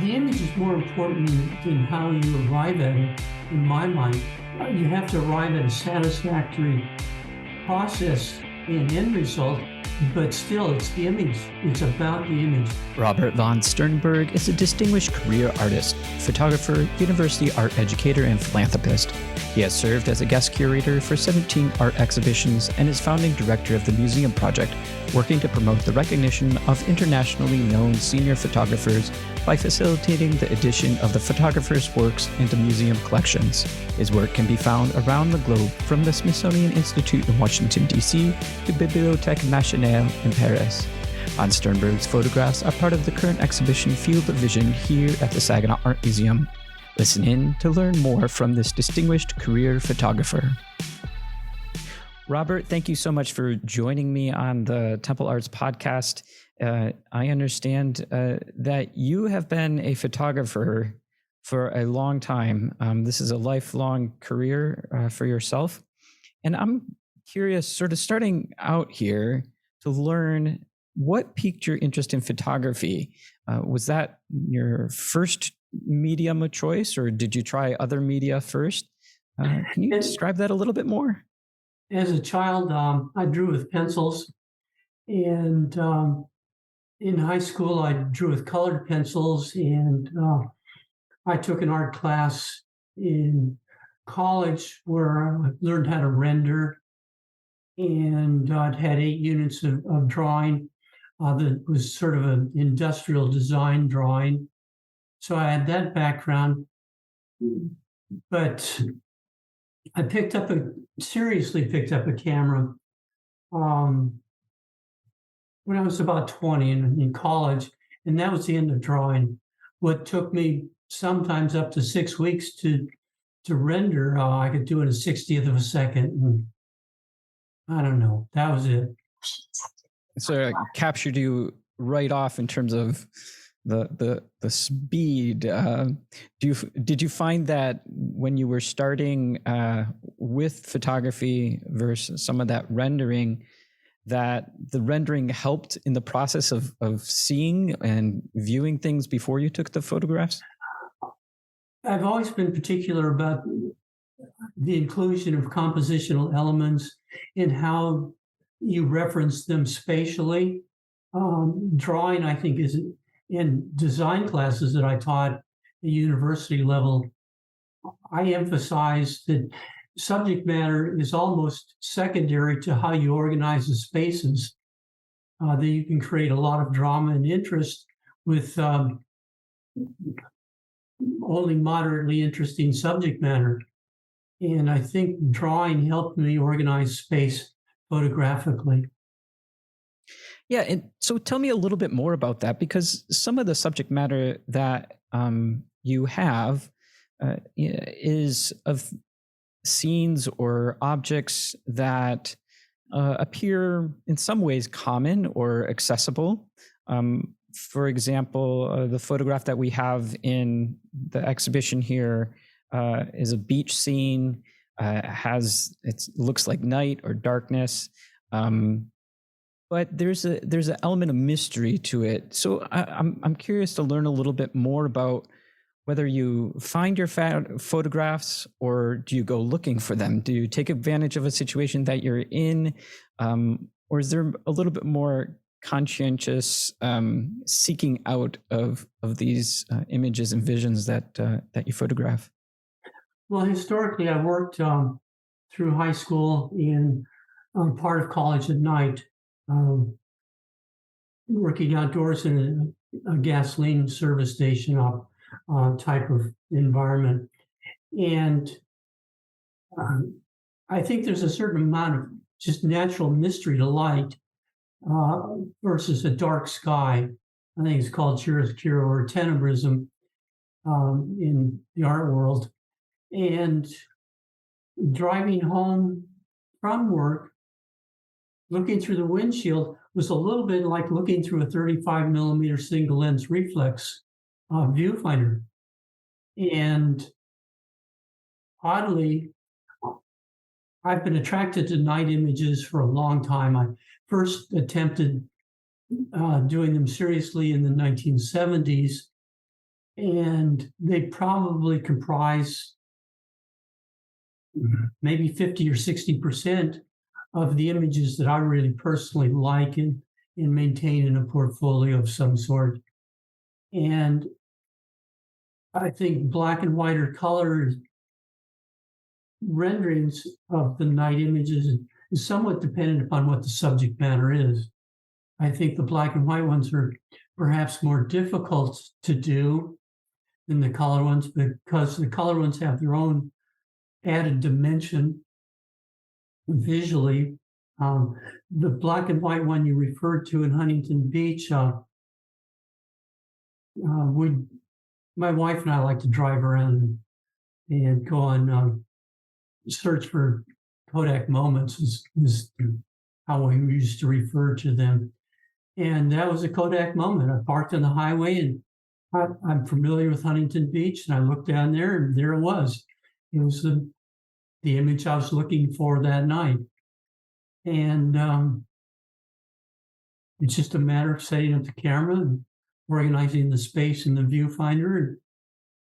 The image is more important than how you arrive at it, in my mind. You have to arrive at a satisfactory process and end result, but still, it's the image. It's about the image. Robert von Sternberg is a distinguished career artist, photographer, university art educator, and philanthropist. He has served as a guest curator for 17 art exhibitions and is founding director of the Museum Project, working to promote the recognition of internationally known senior photographers by facilitating the addition of the photographer's works into museum collections. His work can be found around the globe, from the Smithsonian Institute in Washington, D.C. to Bibliothèque Nationale in Paris. Von Sternberg's photographs are part of the current exhibition Field of Vision here at the Saginaw Art Museum. Listen in to learn more from this distinguished career photographer. Robert, thank you so much for joining me on the Temple Arts podcast. I understand that you have been a photographer for a long time. This is a lifelong career for yourself. And I'm curious, sort of starting out here, to learn what piqued your interest in photography. Was that your first medium of choice, or did you try other media first? Can you describe that a little bit more? As a child, I drew with pencils, and in high school, I drew with colored pencils, and I took an art class in college where I learned how to render, and I'd had 8 units of drawing that was sort of an industrial design drawing. So I had that background, but I seriously picked up a camera when I was about 20 in college, and that was the end of drawing. What took me sometimes up to 6 weeks to render, I could do in a 60th of a second. And I don't know, that was it. So it captured you right off in terms of the speed. Did you find that when you were starting with photography versus some of that rendering, that the rendering helped in the process of seeing and viewing things before you took the photographs? I've always been particular about the inclusion of compositional elements in how you reference them spatially. Drawing, I think, is in design classes that I taught at the university level. I emphasize that subject matter is almost secondary to how you organize the spaces, that you can create a lot of drama and interest with only moderately interesting subject matter. And I think drawing helped me organize space photographically. Yeah, and so tell me a little bit more about that, because some of the subject matter that you have is of scenes or objects that appear in some ways common or accessible. For example, the photograph that we have in the exhibition here is a beach scene. It looks like night or darkness, but there's an element of mystery to it. So I'm curious to learn a little bit more about whether you find your photographs, or do you go looking for them? Do you take advantage of a situation that you're in, or is there a little bit more conscientious seeking out of these images and visions that you photograph? Well, historically, I worked through high school and part of college at night, working outdoors in a gasoline service station type of environment. And I think there's a certain amount of just natural mystery to light versus a dark sky. I think it's called chiaroscuro or tenebrism in the art world. And driving home from work, looking through the windshield was a little bit like looking through a 35 millimeter single lens reflex viewfinder. And oddly, I've been attracted to night images for a long time. I first attempted doing them seriously in the 1970s. and they probably comprise maybe 50 or 60% of the images that I really personally like and maintain in a portfolio of some sort. And I think black and white or color renderings of the night images is somewhat dependent upon what the subject matter is. I think the black and white ones are perhaps more difficult to do than the color ones because the color ones have their own added dimension visually. The black and white one you referred to in Huntington Beach, my wife and I like to drive around and go on search for Kodak moments is how we used to refer to them. And that was a Kodak moment. I parked on the highway and I'm familiar with Huntington Beach and I looked down there and there it was. It was the image I was looking for that night. And it's just a matter of setting up the camera and organizing the space in the viewfinder and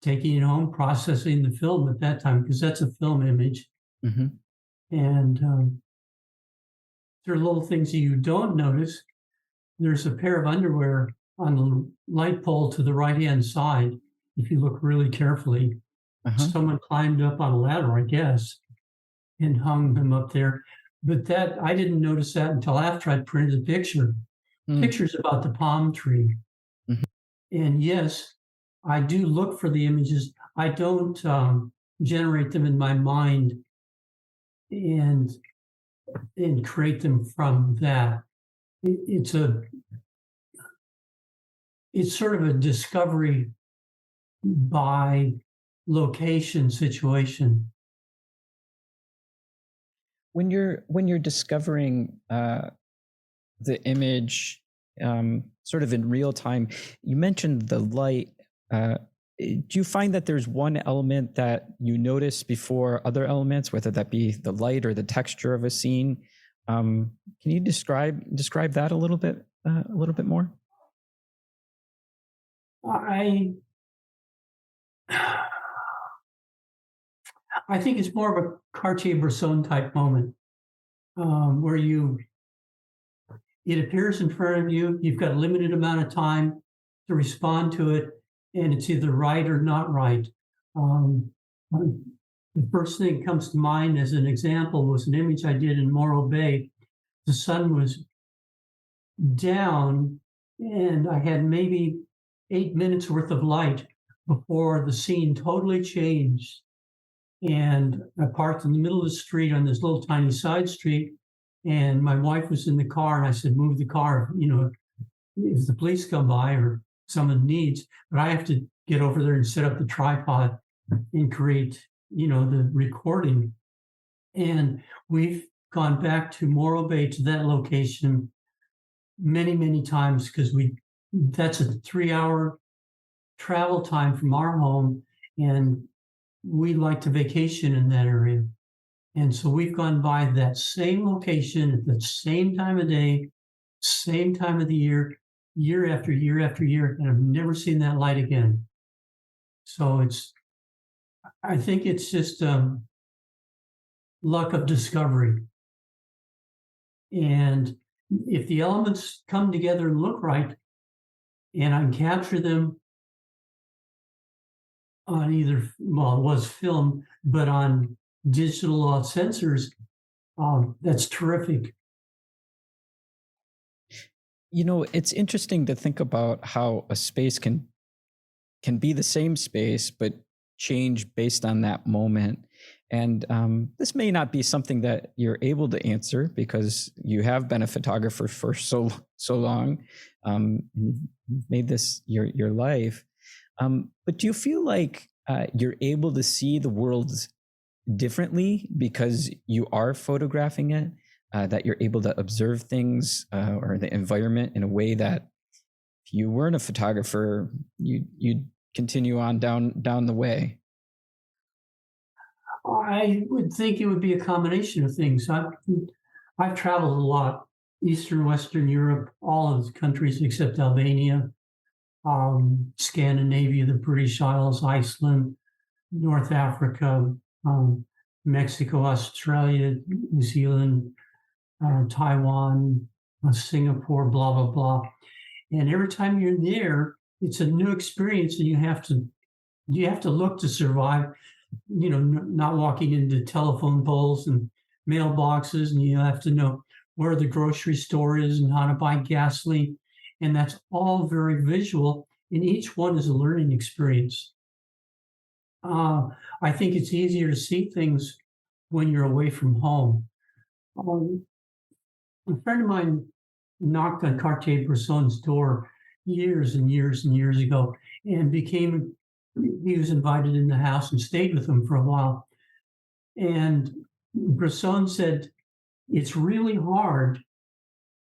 taking it home, processing the film at that time, because that's a film image. Mm-hmm. And there are little things that you don't notice. There's a pair of underwear on the light pole to the right-hand side. If you look really carefully, someone climbed up on a ladder, I guess, and hung them up there. But that I didn't notice that until after I printed the picture. Pictures about the palm tree. Mhm. And yes, I do look for the images. I don't generate them in my mind and create them from that. It's sort of a discovery by location situation. When you're discovering the image sort of in real time, you mentioned the light. Do you find that there's one element that you notice before other elements, whether that be the light or the texture of a scene? Can you describe that a little bit more? I think it's more of a Cartier-Bresson type moment where it appears in front of you. You've got a limited amount of time to respond to it, and it's either right or not right. The first thing that comes to mind as an example was an image I did in Morro Bay. The sun was down, and I had maybe 8 minutes worth of light before the scene totally changed. And I parked in the middle of the street on this little tiny side street, and my wife was in the car, and I said, "Move the car, if the police come by or someone needs." But I have to get over there and set up the tripod and create, the recording. And we've gone back to Morro Bay to that location many, many times because that's a 3-hour travel time from our home, and we like to vacation in that area. And so we've gone by that same location at the same time of day, same time of the year after year after year, and I've never seen that light again. So I think it's just luck of discovery. And if the elements come together and look right, and I can capture them on it was film, but on digital sensors, that's terrific. It's interesting to think about how a space can be the same space, but change based on that moment. And this may not be something that you're able to answer because you have been a photographer for so long. You've made this your life. But do you feel like you're able to see the world differently because you are photographing it? That you're able to observe things or the environment in a way that if you weren't a photographer, you'd continue on down the way? I would think it would be a combination of things. I've traveled a lot, Eastern, Western Europe, all of the countries except Albania. Scandinavia, the British Isles, Iceland, North Africa, um, Mexico, Australia, New Zealand, Taiwan, Singapore, blah, blah, blah. And every time you're there, it's a new experience, and you have to look to survive. Not walking into telephone poles and mailboxes, and you have to know where the grocery store is and how to buy gasoline. And that's all very visual, and each one is a learning experience. I think it's easier to see things when you're away from home. Um, a friend of mine knocked on Cartier-Bresson's door years and years and years ago, and he was invited in the house and stayed with him for a while. And Bresson said, it's really hard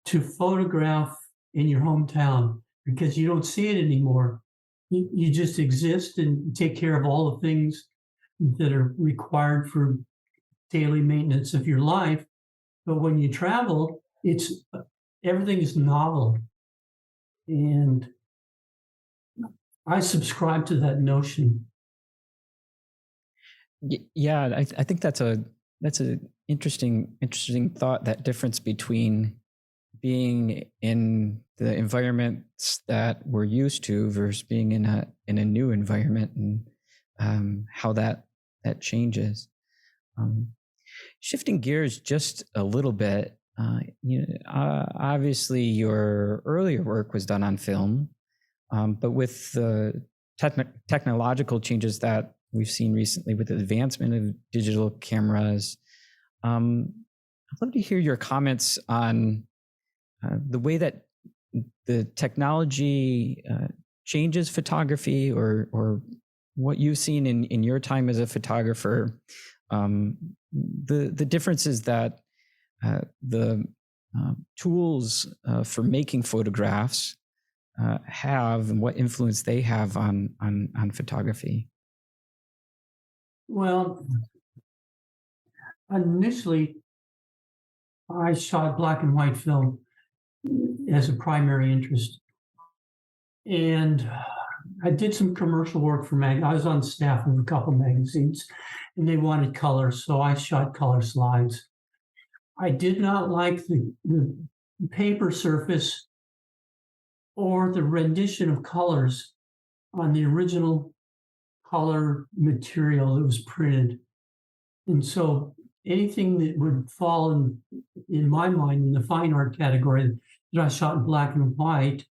to photograph in your hometown because you don't see it anymore. You just exist and take care of all the things that are required for daily maintenance of your life. But when you travel, everything is novel. And I subscribe to that notion. Yeah, I think that's a interesting thought. That difference between being in the environments that we're used to versus being in a new environment, and how that changes. Shifting gears just a little bit, obviously your earlier work was done on film, but with the technological changes that we've seen recently with the advancement of digital cameras, I'd love to hear your comments on the way that the technology changes photography, or what you've seen in your time as a photographer, the differences that the tools for making photographs have, and what influence they have on photography. Well, initially, I shot black and white film as a primary interest. And I did some commercial work for I was on staff of a couple magazines, and they wanted color, so I shot color slides. I did not like the paper surface or the rendition of colors on the original color material that was printed. And so anything that would fall in my mind in the fine art category that I shot in black and white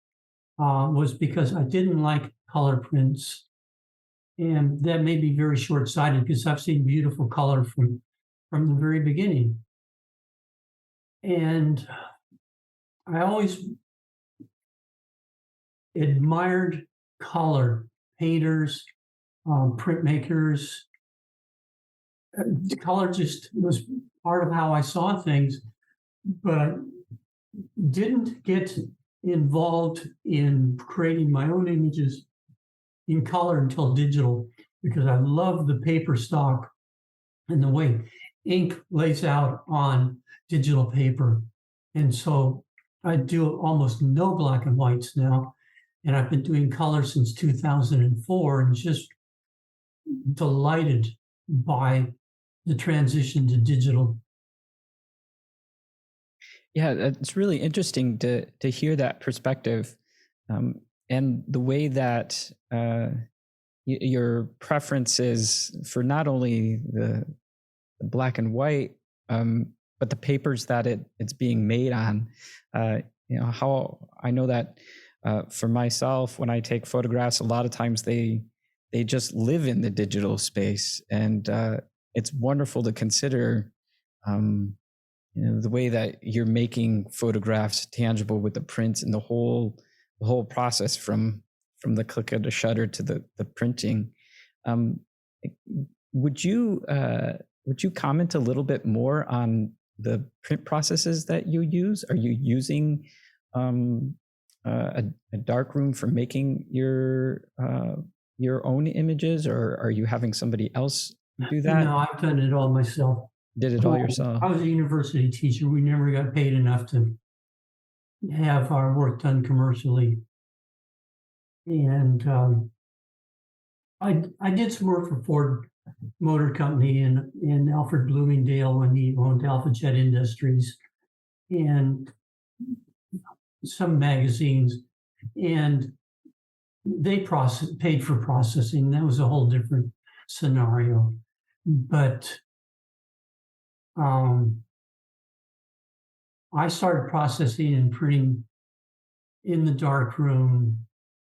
was because I didn't like color prints. And that may be very short-sighted, because I've seen beautiful color from the very beginning. And I always admired color, painters, printmakers. Color just was part of how I saw things, but didn't get involved in creating my own images in color until digital, because I love the paper stock and the way ink lays out on digital paper. And so I do almost no black and whites now. And I've been doing color since 2004, and just delighted by the transition to digital. Yeah, it's really interesting to hear that perspective, and the way that your preferences for not only the black and white, but the papers that it's being made on. How I know that for myself, when I take photographs, a lot of times they just live in the digital space, and it's wonderful to consider the way that you're making photographs tangible with the prints, and the whole process from the click of the shutter to the printing. Would you comment a little bit more on the print processes that you use? Are you using a darkroom for making your own images, or are you having somebody else do that? No, I've done it all myself. Did it all yourself? I was a university teacher. We never got paid enough to have our work done commercially. And I did some work for Ford Motor Company in Alfred Bloomingdale when he owned Alpha Jet Industries, and some magazines, and they paid for processing. That was a whole different scenario. But I started processing and printing in the dark room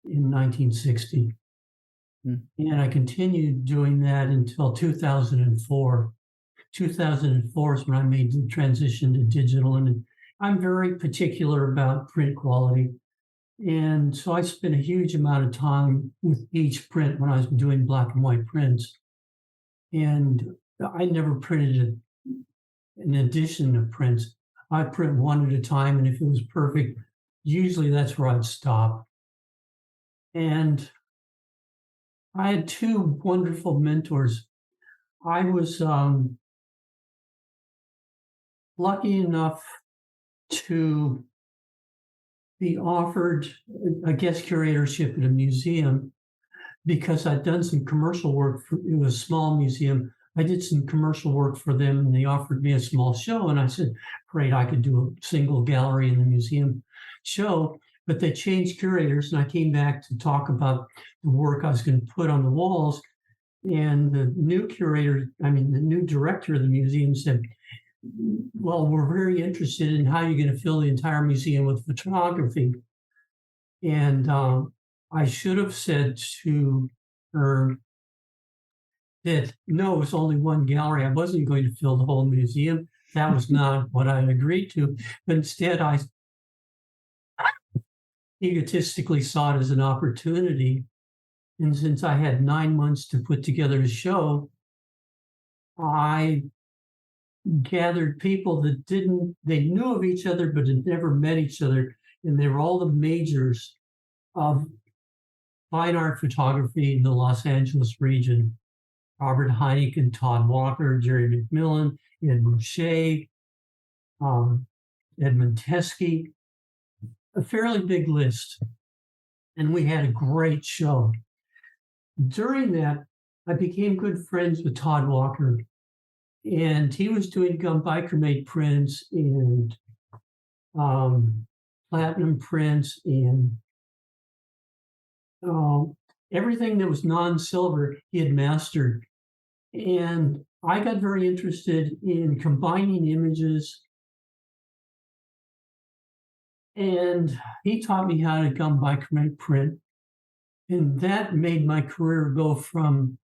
in 1960. And I continued doing that until 2004. 2004 is when I made the transition to digital. And I'm very particular about print quality. And so I spent a huge amount of time with each print when I was doing black and white prints. And I never printed an edition of prints. I print one at a time, and if it was perfect, usually that's where I'd stop. And I had two wonderful mentors. I was lucky enough to be offered a guest curatorship at a museum because I'd done some commercial work. It was a small museum. I did some commercial work for them, and they offered me a small show. And I said, great, I could do a single gallery in the museum show. But they changed curators, and I came back to talk about the work I was going to put on the walls. And the new the new director of the museum said, well, we're very interested in how you're going to fill the entire museum with photography. And I should have said to her that no, it was only one gallery. I wasn't going to fill the whole museum. That was not what I agreed to. But instead, I egotistically saw it as an opportunity. And since I had 9 months to put together a show, I gathered people that they knew of each other, but had never met each other. And they were all the majors of fine art photography in the Los Angeles region. Robert Heineken, Todd Walker, Jerry McMillan, Ed Boucher, Edmund Teskey, a fairly big list. And we had a great show. During that, I became good friends with Todd Walker, and he was doing gum bichromate prints and platinum prints and everything that was non-silver he had mastered. And I got very interested in combining images, and he taught me how to gum bichromate print. And that made my career go from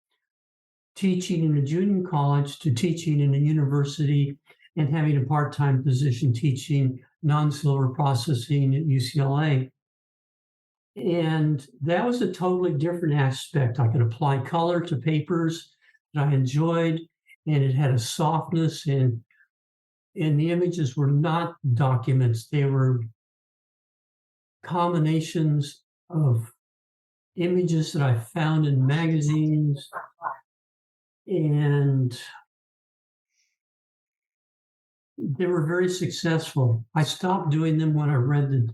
teaching in a junior college to teaching in a university and having a part-time position teaching non-silver processing at UCLA. And that was a totally different aspect. I could apply color to papers that I enjoyed, and it had a softness, and the images were not documents. They were combinations of images that I found in magazines, and they were very successful. I stopped doing them when I read that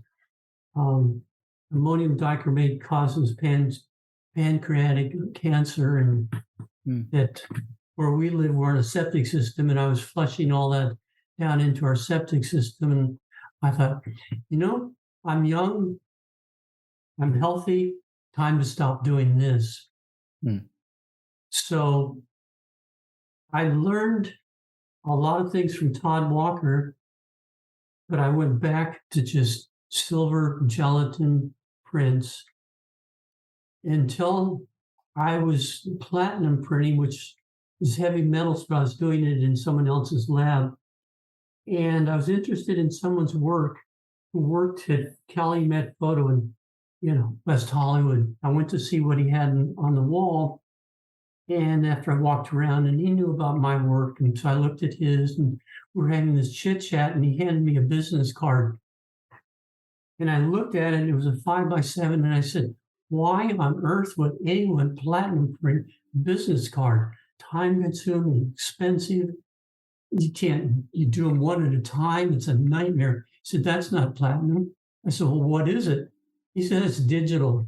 ammonium dichromate causes pancreatic cancer, and that where we live, we're in a septic system, and I was flushing all that down into our septic system. And I thought, I'm young, I'm healthy, time to stop doing this. So I learned a lot of things from Todd Walker, but I went back to just silver gelatin prints until I was platinum printing, which is heavy metals, but I was doing it in someone else's lab. And I was interested in someone's work who worked at Calumet Photo in, West Hollywood. I went to see what he had on the wall. And after I walked around, and he knew about my work, and so I looked at his, and we were having this chit chat, and he handed me a business card. And I looked at it, and it was a 5x7, and I said, why on earth would anyone platinum print a business card? Time consuming, expensive. You do them one at a time. It's a nightmare. He said, that's not platinum. I said, well, what is it? He said, it's digital.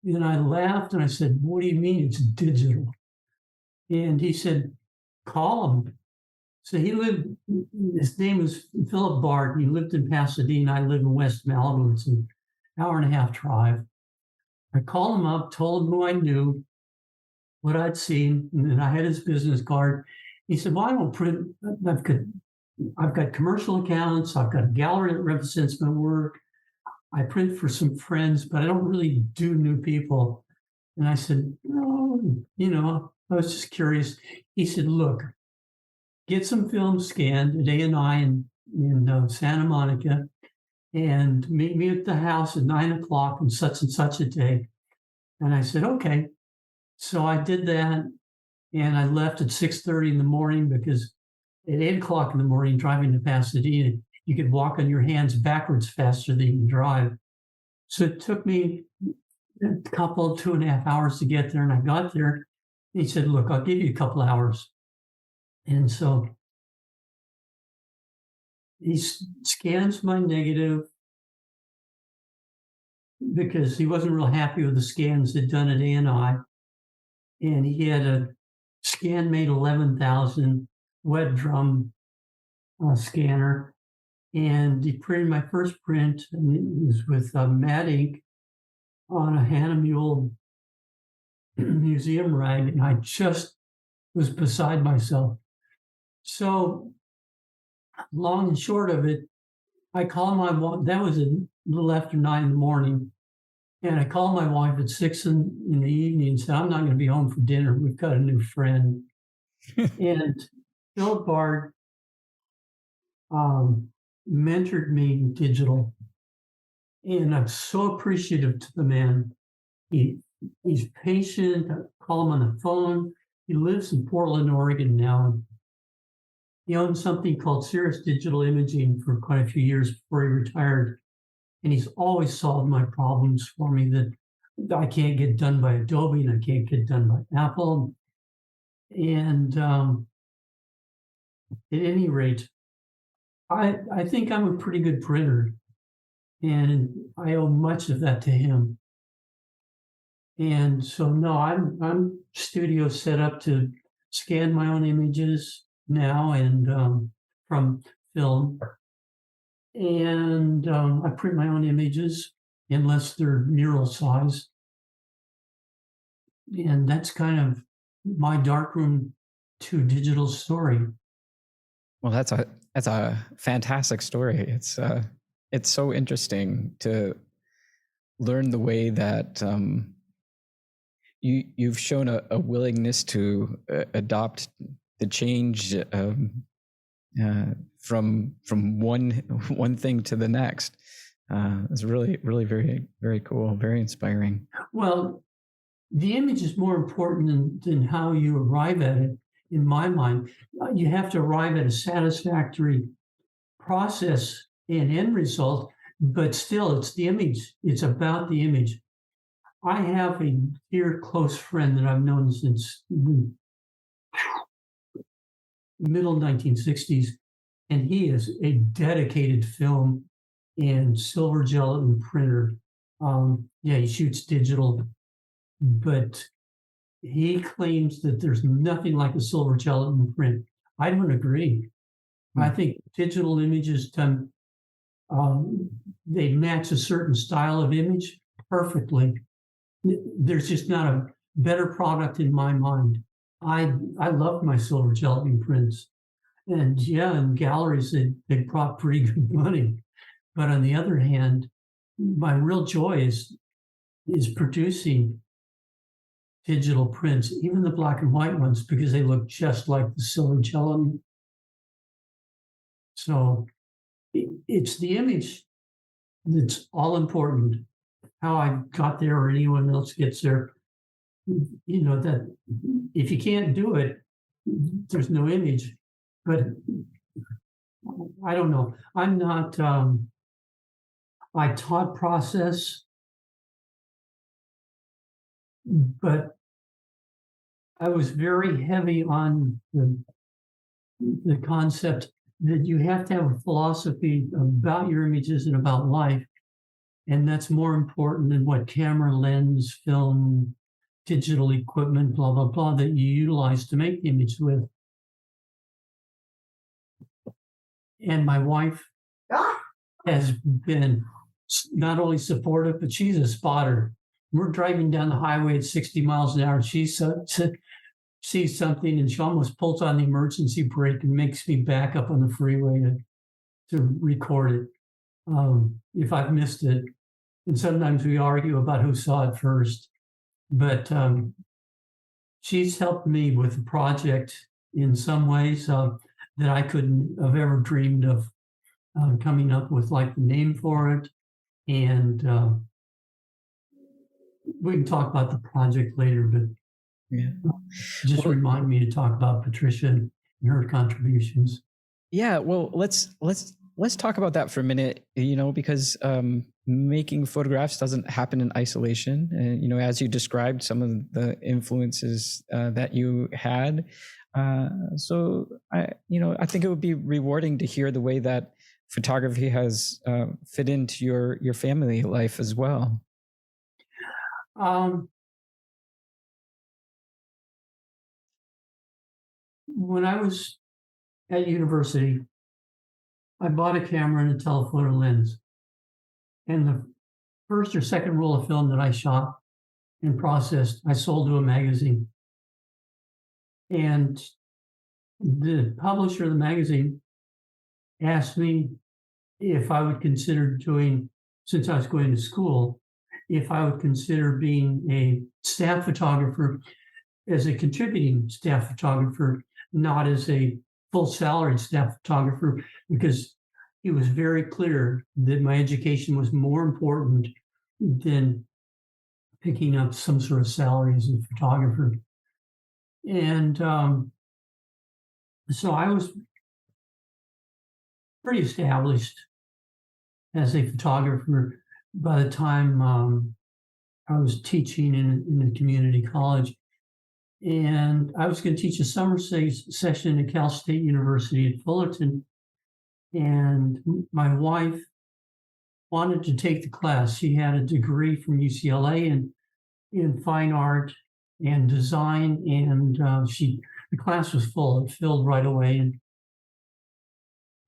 And I laughed and I said, what do you mean it's digital? And he said, call him. So he lived, his name was Philip Bart. He lived in Pasadena. I live in West Malibu. It's an hour and a half drive. I called him up, told him who I knew, what I'd seen, and then I had his business card. He said, well, I don't print, I've got commercial accounts, I've got a gallery that represents my work. I print for some friends, but I don't really do new people. And I said, no, I was just curious. He said, look, get some film scanned at A&I in Santa Monica and meet me at the house at 9:00 on such and such a day. And I said, okay. So I did that, and I left at 6:30 in the morning because at 8:00 in the morning, driving to Pasadena, you could walk on your hands backwards faster than you can drive. So it took me a couple, 2.5 hours to get there, and I got there. He said, look, I'll give you a couple hours. And so he scans my negative because he wasn't real happy with the scans they'd done at A&I. And he had a ScanMate 11,000 wet drum scanner. And he printed my first print, and it was with matte ink on a Hannah Mule museum rag. And I just was beside myself. So long and short of it, I called my wife. That was a little after 9 in the morning. And I called my wife at 6 in the evening and said, I'm not going to be home for dinner. We've got a new friend. And Phil Bard mentored me in digital. And I'm so appreciative to the man. He's patient. I call him on the phone. He lives in Portland, Oregon now. He owned something called Cirrus Digital Imaging for quite a few years before he retired. And he's always solved my problems for me that I can't get done by Adobe and I can't get done by Apple. And at any rate, I think I'm a pretty good printer, and I owe much of that to him. And so, no, I'm studio set up to scan my own images now and from film. And I print my own images unless they're mural size. And that's kind of my darkroom to digital story. Well, that's a fantastic story. It's so interesting to learn the way that you've shown a willingness to adopt the change from one thing to the next. It's really, really very, very cool, very inspiring. Well, the image is more important than how you arrive at it, in my mind. You have to arrive at a satisfactory process and end result, but still, it's the image. It's about the image. I have a dear close friend that I've known since the middle 1960s, and he is a dedicated film and silver gelatin printer. He shoots digital, but he claims that there's nothing like a silver gelatin print. I don't agree. I think digital images done, they match a certain style of image perfectly. There's just not a better product in my mind. I love my silver gelatin prints. And in galleries, they brought pretty good money. But on the other hand, my real joy is producing digital prints, even the black and white ones, because they look just like the silver gelatin. So it's the image that's all important. How I got there or anyone else gets there, that if you can't do it, there's no image. But I don't know. I'm not, I taught process, but I was very heavy on the concept that you have to have a philosophy about your images and about life. And that's more important than what camera, lens, film, digital equipment, blah, blah, blah, that you utilize to make the image with. And my wife has been not only supportive, but she's a spotter. We're driving down the highway at 60 miles an hour. She sees something and she almost pulls on the emergency brake and makes me back up on the freeway to record it if I've missed it. And sometimes we argue about who saw it first. But she's helped me with the project in some ways that I couldn't have ever dreamed of coming up with, like the name for it. And we can talk about the project later, but Yeah. just Well, remind me to talk about Patricia and her contributions. yeah, well, let's talk about that for a minute, because making photographs doesn't happen in isolation. And, as you described some of the influences that you had. So I think it would be rewarding to hear the way that photography has fit into your family life as well. When I was at university, I bought a camera and a telephoto lens. And the first or second roll of film that I shot and processed, I sold to a magazine. And the publisher of the magazine asked me if I would consider doing, since I was going to school, if I would consider being a staff photographer, as a contributing staff photographer, not as a full salaried staff photographer, because he was very clear that my education was more important than picking up some sort of salary as a photographer. And so I was pretty established as a photographer by the time I was teaching in a community college. And I was going to teach a summer session at Cal State University at Fullerton. And my wife wanted to take the class. She had a degree from UCLA in fine art and design, and the class was full. It filled right away,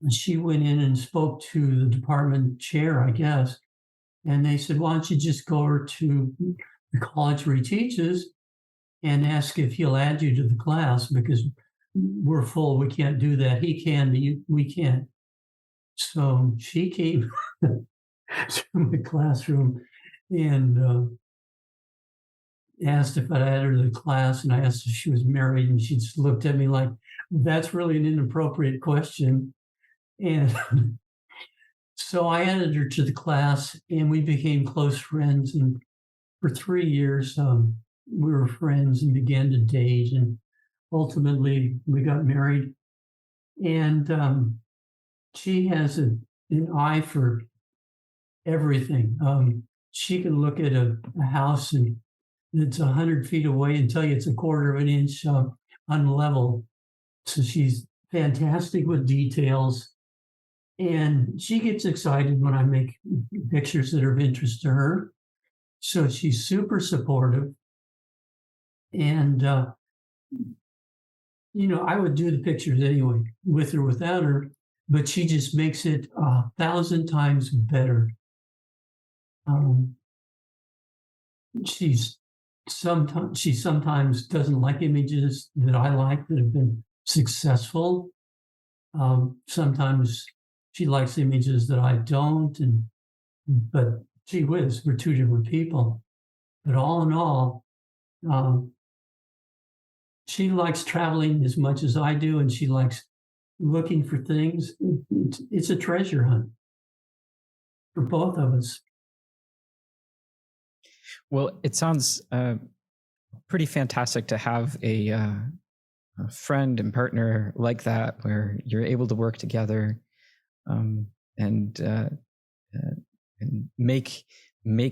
and she went in and spoke to the department chair, I guess, and they said, "Why don't you just go over to the college where he teaches and ask if he'll add you to the class, because we're full. We can't do that. He can, but we can't." So she came to my classroom and asked if I'd add her to the class, and I asked if she was married, and she just looked at me like, "That's really an inappropriate question." And so I added her to the class, and we became close friends. And for 3 years, we were friends and began to date, and ultimately we got married. And she has an eye for everything. She can look at a house and it's 100 feet away and tell you it's a quarter of an inch unlevel. So she's fantastic with details. And she gets excited when I make pictures that are of interest to her. So she's super supportive. And, I would do the pictures anyway, with or without her, but she just makes it 1,000 times better. She sometimes doesn't like images that I like that have been successful. Sometimes she likes images that I don't, but gee whiz, we're two different people. But all in all, she likes traveling as much as I do, and she likes looking for things. It's a treasure hunt for both of us. Well, it sounds pretty fantastic to have a friend and partner like that, where you're able to work together and make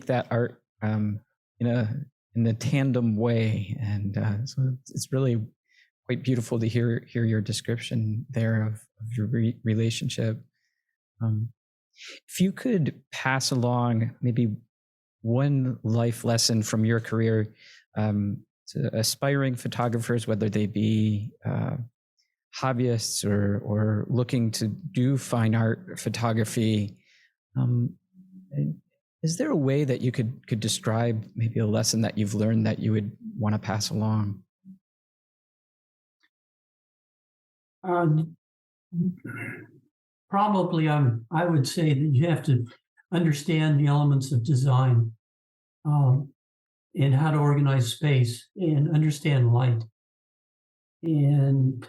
that art in a tandem way. And so it's really quite beautiful to hear your description there of your relationship. If you could pass along maybe one life lesson from your career to aspiring photographers, whether they be hobbyists or looking to do fine art photography, um, is there a way that you could describe maybe a lesson that you've learned that you would want to pass along? Um, Probably, I would say that you have to understand the elements of design, um, and how to organize space and understand light. And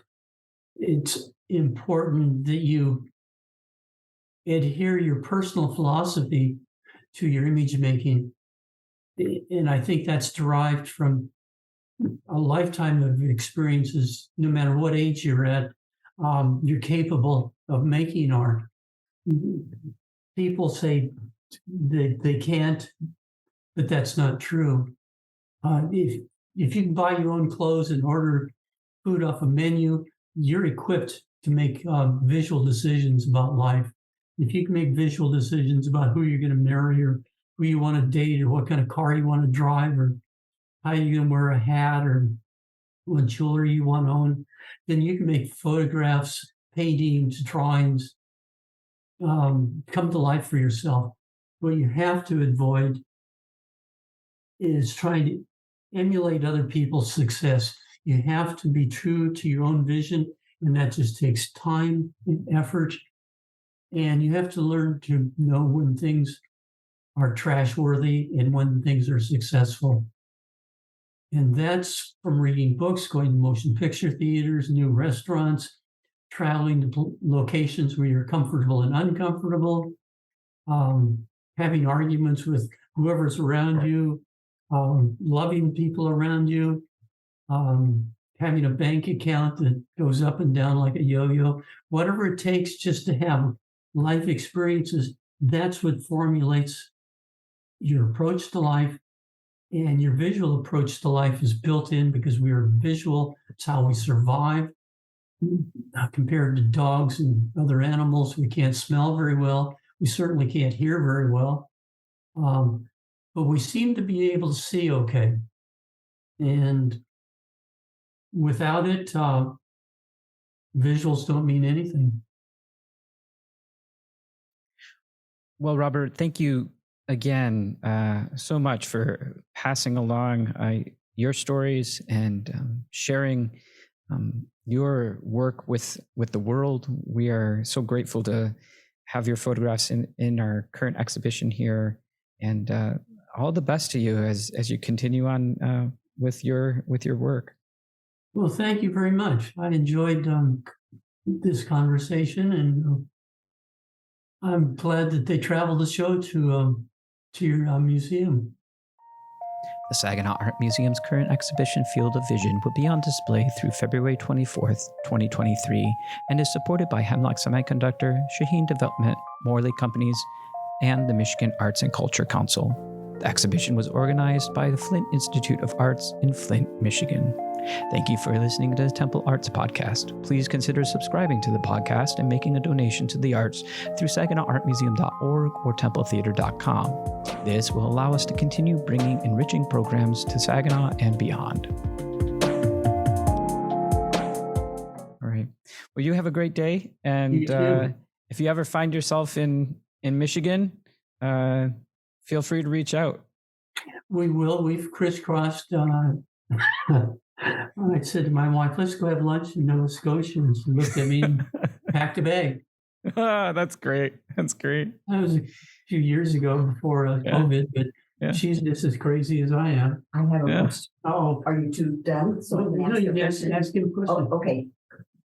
it's important that you adhere your personal philosophy to your image making. And I think that's derived from a lifetime of experiences, no matter what age you're at. You're capable of making art. People say they can't, but that's not true. If you can buy your own clothes and order food off a menu, you're equipped to make visual decisions about life. If you can make visual decisions about who you're going to marry or who you want to date or what kind of car you want to drive or how you're going to wear a hat or what jewelry you want to own, then you can make photographs, paintings, drawings come to life for yourself. What you have to avoid is trying to emulate other people's success. You have to be true to your own vision, and that just takes time and effort. And you have to learn to know when things are trash worthy and when things are successful. And that's from reading books, going to motion picture theaters, new restaurants, traveling to locations where you're comfortable and uncomfortable, having arguments with whoever's around you, loving people around you, having a bank account that goes up and down like a yo-yo, whatever it takes just to have life experiences, that's what formulates your approach to life. And your visual approach to life is built in because we are visual. It's how we survive. Compared to dogs and other animals, we can't smell very well. We certainly can't hear very well. But we seem to be able to see okay. And without it, visuals don't mean anything. Well, Robert, thank you again so much for passing along your stories and sharing your work with the world. We are so grateful to have your photographs in our current exhibition here, and all the best to you as you continue on with your work. Well, thank you very much. I enjoyed this conversation, and I'm glad that they traveled the show to your museum. The Saginaw Art Museum's current exhibition, Field of Vision, will be on display through February 24th, 2023, and is supported by Hemlock Semiconductor, Shaheen Development, Morley Companies, and the Michigan Arts and Culture Council. The exhibition was organized by the Flint Institute of Arts in Flint, Michigan. Thank you for listening to the Temple Arts Podcast. Please consider subscribing to the podcast and making a donation to the arts through SaginawArtMuseum.org or TempleTheater.com. This will allow us to continue bringing enriching programs to Saginaw and beyond. All right. Well, you have a great day. And if you ever find yourself in Michigan, feel free to reach out. We will. We've crisscrossed. I said to my wife, let's go have lunch in Nova Scotia. And she looked at me and packed a bag. That's great. That's great. That was a few years ago before COVID, but she's just as crazy as I am. I have a question. Oh, Are you two done? so you can ask him a question. Oh, okay.